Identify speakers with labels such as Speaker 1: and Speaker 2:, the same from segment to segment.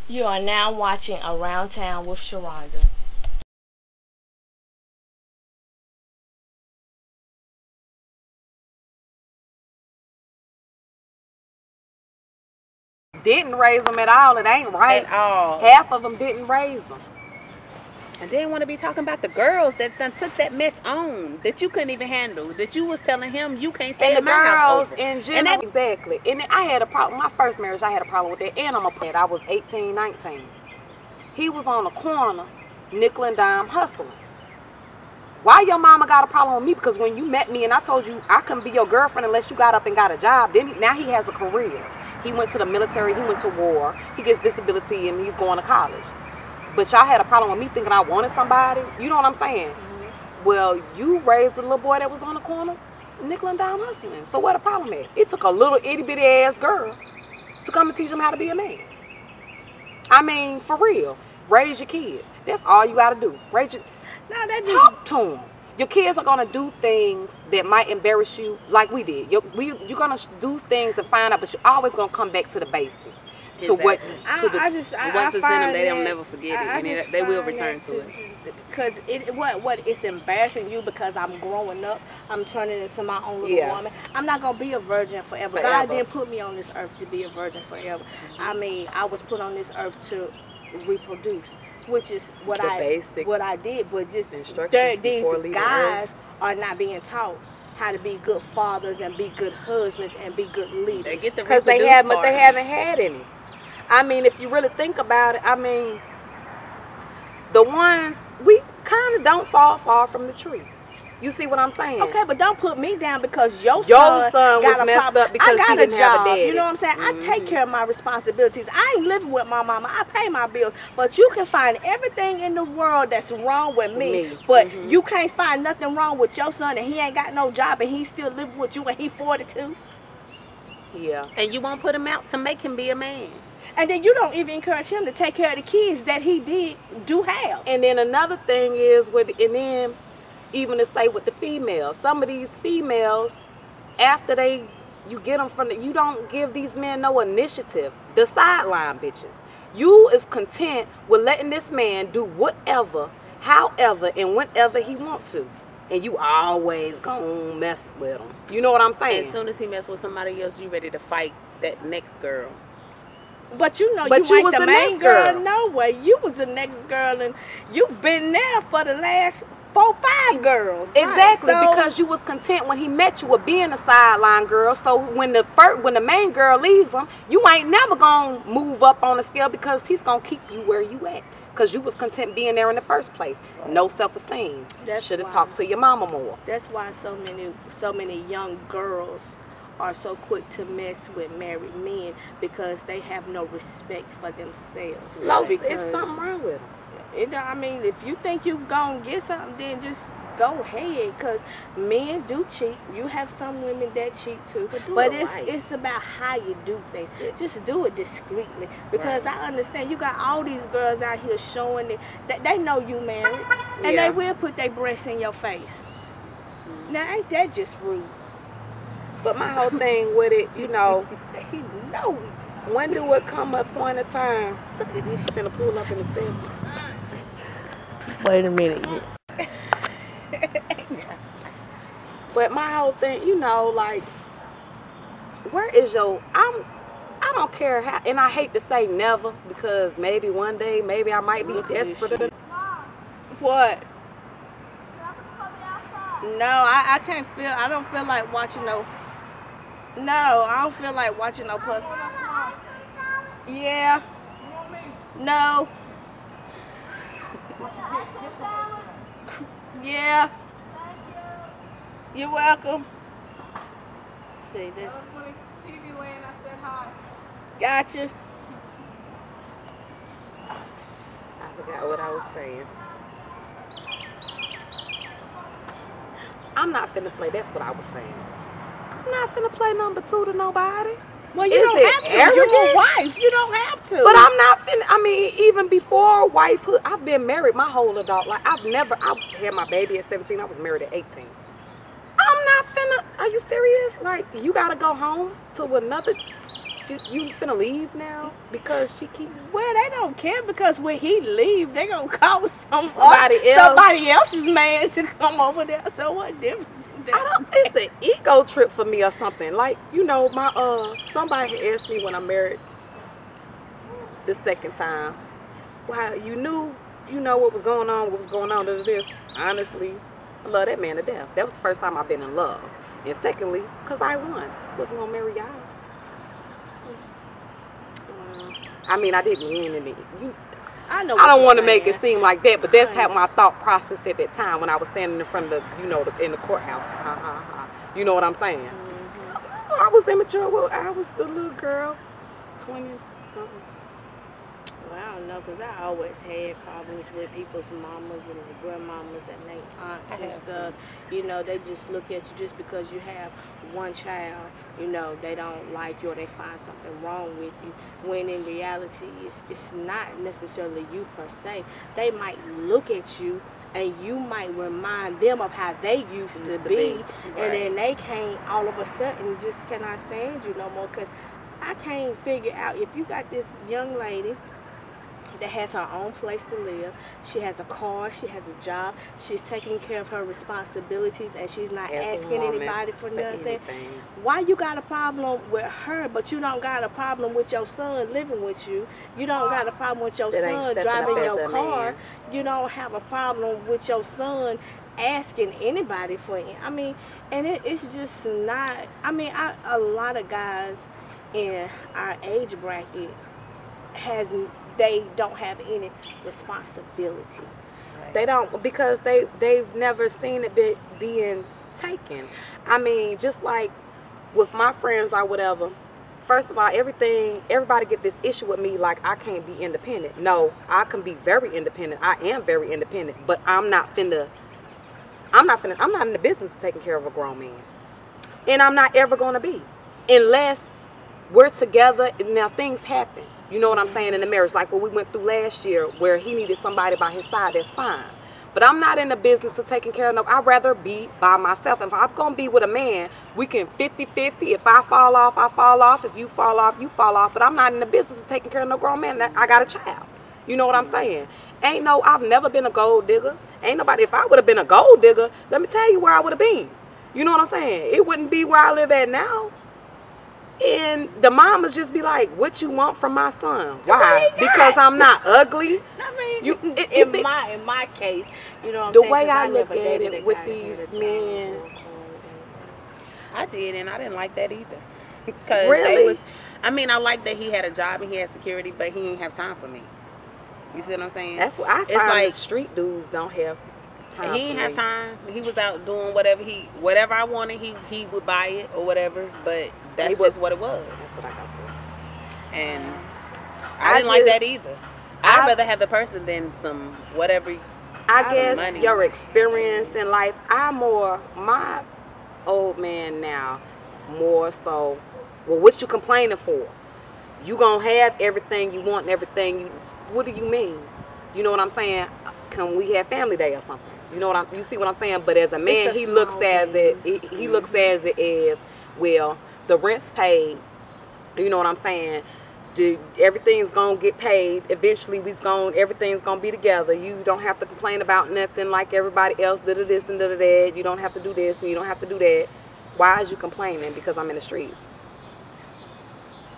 Speaker 1: You are now watching Around Town with Sharonda.
Speaker 2: Didn't raise them at all. It ain't right.
Speaker 3: At all.
Speaker 2: Half of them didn't raise them.
Speaker 3: And they want to be talking about the girls that done took that mess on, that you couldn't even handle, that you was telling him you can't stay in my house over.
Speaker 2: In general, exactly. And I had a problem. My first marriage, I had a problem with that. And I was 18, 19. He was on the corner, nickel and dime hustling. Why your mama got a problem with me? Because when you met me and I told you I couldn't be your girlfriend unless you got up and got a job, now he has a career. He went to the military, he went to war, he gets disability, and he's going to college. But y'all had a problem with me thinking I wanted somebody. You know what I'm saying? Mm-hmm. Well, you raised a little boy that was on the corner, nickel and dime hustling. So what the problem is? It took a little itty-bitty ass girl to come and teach him how to be a man. I mean, for real. Raise your kids. That's all you got to do. Talk to them. Your kids are going to do things that might embarrass you like we did. You're going to do things and find out, but you're always going to come back to the basics.
Speaker 3: Exactly. Once it's in them, they'll never forget it. They will return to it.
Speaker 1: Because it's embarrassing you because I'm growing up. I'm turning into my own little woman. I'm not going to be a virgin forever. God didn't put me on this earth to be a virgin forever. I mean, I was put on this earth to reproduce, which is what I did. But just these guys are not being taught how to be good fathers and be good husbands and be good leaders.
Speaker 3: They get the
Speaker 2: because they haven't had any. I mean, if you really think about it, I mean, the ones, we kind of don't fall far from the tree. You see what I'm saying?
Speaker 1: Okay, but don't put me down because your son
Speaker 2: was messed up because he didn't have a daddy.
Speaker 1: You know what I'm saying? I take care of my responsibilities. I ain't living with my mama. I pay my bills. But you can find everything in the world that's wrong with me. But you can't find nothing wrong with your son and he ain't got no job and he's still living with you and he 42.
Speaker 2: Yeah.
Speaker 3: And you won't put him out to make him be a man.
Speaker 1: And then you don't even encourage him to take care of the kids that he do have.
Speaker 2: And then another thing is even to say with the females, some of these females, after you get them you don't give these men no initiative. The sideline bitches. You is content with letting this man do whatever, however, and whenever he wants to. And you always gonna mess with him. You know what I'm saying?
Speaker 3: As soon as he mess with somebody else, you ready to fight that next girl.
Speaker 1: But you know, you ain't the main girl. No way. You was the next girl, and you've been there for the last 4, 5 girls.
Speaker 2: Exactly, right? So, because you was content when he met you with being a sideline girl. So when the main girl leaves him, you ain't never gonna move up on the scale because he's gonna keep you where you at. Because you was content being there in the first place. No self-esteem. Should have talked to your mama more.
Speaker 1: That's why so many young girls are so quick to mess with married men because they have no respect for themselves.
Speaker 2: It's something wrong with them.
Speaker 1: I mean, if you think you gonna get something, then just go ahead. Because men do cheat. You have some women that cheat too. But it's about how you do things. Just do it discreetly. Because I understand you got all these girls out here showing it that they know you married, and they will put their breasts in your face. Now, ain't that just rude?
Speaker 2: But my whole thing with it, you know, when do it come a point of time? She's gonna pull up in the thing.
Speaker 1: Wait a minute.
Speaker 2: But my whole thing, you know, like, where is I don't care how, and I hate to say never because maybe one day, maybe I might be desperate.
Speaker 1: What? No, I can't feel. I don't feel like watching no. No, I don't feel like watching no pussy. Yeah. No. Yeah. You're welcome. See this.
Speaker 4: TV land, I said hi.
Speaker 1: Gotcha.
Speaker 2: I forgot what I was saying. I'm not finna play. That's what I was saying. I'm not finna play number 2 to nobody.
Speaker 1: Well, you don't have to. You're a wife. You don't have to.
Speaker 2: But I'm not finna. I mean, even before wifehood, I've been married my whole adult life. I had my baby at 17. I was married at 18. I'm not finna. Are you serious? Like, you gotta go home to another you finna leave now because she keep.
Speaker 1: Well, they don't care because when he leave, they gonna call somebody else's man to come over there. So what difference?
Speaker 2: It's an ego trip for me or something. Like, you know, my somebody asked me when I married the second time, wow, you know what was going on, this. Honestly, I love that man to death. That was the first time I've been in love. And secondly, because I won. Wasn't gonna marry y'all. I mean, I didn't win in it. I don't want to make it seem like that, but that's how my thought process at that time when I was standing in front of in the courthouse. You know what I'm saying? Mm-hmm. I was immature. Well, I was a little girl, 20-something.
Speaker 1: Well, I don't know, because I always had problems with people's mamas and their grandmamas and their aunts and stuff. You know, they just look at you just because you have one child. You know, they don't like you or they find something wrong with you. When in reality, it's not necessarily you per se. They might look at you and you might remind them of how they used to be. Right. And then they can't all of a sudden just cannot stand you no more. Because I can't figure out if you got this young lady that has her own place to live. She has a car, she has a job, she's taking care of her responsibilities, and she's not asking anybody for nothing. Why you got a problem with her, but you don't got a problem with your son living with you? You don't got a problem with your son driving your car. You don't have a problem with your son asking anybody for it. I mean, and it's just not, I mean, a lot of guys in our age bracket they don't have any responsibility.
Speaker 2: Right. They don't, because they've never seen it being taken. I mean, just like with my friends or whatever, first of all, everybody get this issue with me like I can't be independent. No, I can be very independent. I am very independent, but I'm not in the business of taking care of a grown man. And I'm not ever going to be unless we're together. Now things happen. You know what I'm saying, in the marriage, like what we went through last year where he needed somebody by his side, that's fine. But I'm not in the business of taking care of no, I'd rather be by myself. If I'm going to be with a man, we can 50-50. If I fall off, I fall off. If you fall off, you fall off. But I'm not in the business of taking care of no grown man. I got a child. You know what I'm saying? I've never been a gold digger. Ain't nobody, if I would have been a gold digger, let me tell you where I would have been. You know what I'm saying? It wouldn't be where I live at now. And the mamas just be like, what you want from my son? Why? Because I'm not ugly?
Speaker 1: I mean, in my case, you know what I'm
Speaker 2: the
Speaker 1: saying?
Speaker 2: way I look at it with these men.
Speaker 3: I did, and I didn't like that either. Because
Speaker 2: really?
Speaker 3: I like that he had a job and he had security, but he didn't have time for me. You see what I'm saying?
Speaker 2: That's what I find. Like street dudes don't have time.
Speaker 3: He didn't have time. He was out doing whatever I wanted. He would buy it or whatever. But that's just what it was.
Speaker 2: That's what I got for.
Speaker 3: And I didn't like that either. I'd rather have the person than some whatever.
Speaker 2: I guess
Speaker 3: money.
Speaker 2: Your experience in life. My old man now, more so. Well, what you complaining for? You gonna have everything you want and everything you. What do you mean? You know what I'm saying? Can we have family day or something? You know you see what I'm saying? But as a man, he looks at it. He looks at it as, well, the rent's paid. You know what I'm saying? Everything's gonna get paid. Eventually, everything's gonna be together. You don't have to complain about nothing like everybody else did this and did that. You don't have to do this and you don't have to do that. Why is you complaining? Because I'm in the streets.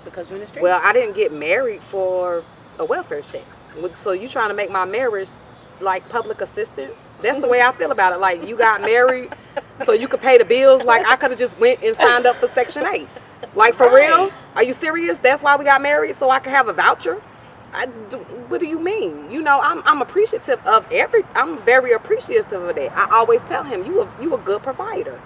Speaker 3: Because you're in the streets.
Speaker 2: Well, I didn't get married for a welfare check. So you trying to make my marriage like public assistance? That's the way I feel about it. Like, you got married so you could pay the bills. Like, I could have just went and signed up for Section 8. Like, for real? Are you serious? That's why we got married? So I could have a voucher? What do you mean? You know, I'm appreciative of I'm very appreciative of that. I always tell him, you a good provider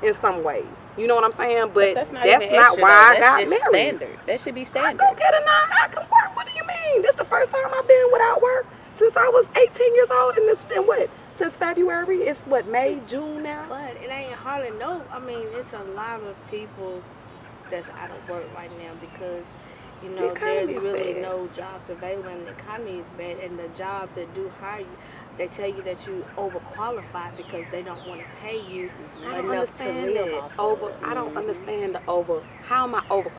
Speaker 2: in some ways. You know what I'm saying? But that's not why I got married.
Speaker 3: Standard. That should be standard.
Speaker 2: I go get a 9. I can work. What do you mean? This is the first time I've been without work since I was 18 years old. And it's been what? Since February? It's what, May, June now?
Speaker 1: But it ain't hardly no. I mean, it's a lot of people that's out of work right now because, you know, there's really no jobs available and the economy is bad. And the jobs that do hire you, they tell you that you overqualified because they don't want to pay you enough to live off.
Speaker 2: I don't understand how am I over